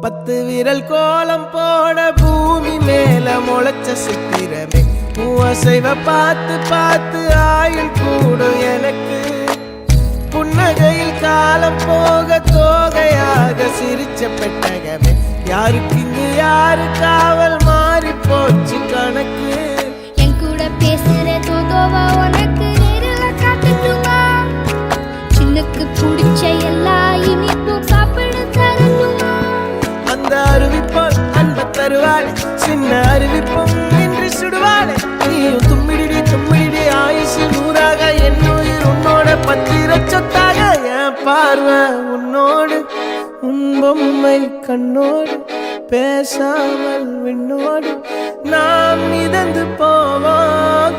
10 விரல் கோலம் போட பூமி மேல முளைச்ச சித்திரமே அசைவ பார்த்து பார்த்து ஆயுள் கூடும் எனக்கு புன்னகையில் காலம் போக தோகையாக சிரிச்ச பெட்டகமே யாருக்கு இங்கு யாரு காவல் மாறி போச்சு கணக்கு என் கூட பேசுற தோதோவா உனக்கு நேரில் காட்டட்டுமா சின்னுக்கு பிடிச்ச எல்லா இனிப்பும் சாப்பிட தரட்டுமா அந்த அருவிப்போல் அன்ப தருவாளே சின்ன அருவிப்பும் இன்று சுடுவாளே நீயும் தும்மிடி தும்மிடி ஆயுசு 100ஆக என் உயிர் உன்னோட பத்திர சொத்தாக என் பார்வை உன்னோடு உன் பொம்மை கண்ணோடு பேசாமல் விண்ணோடு நாம் மிதந்து போவோம்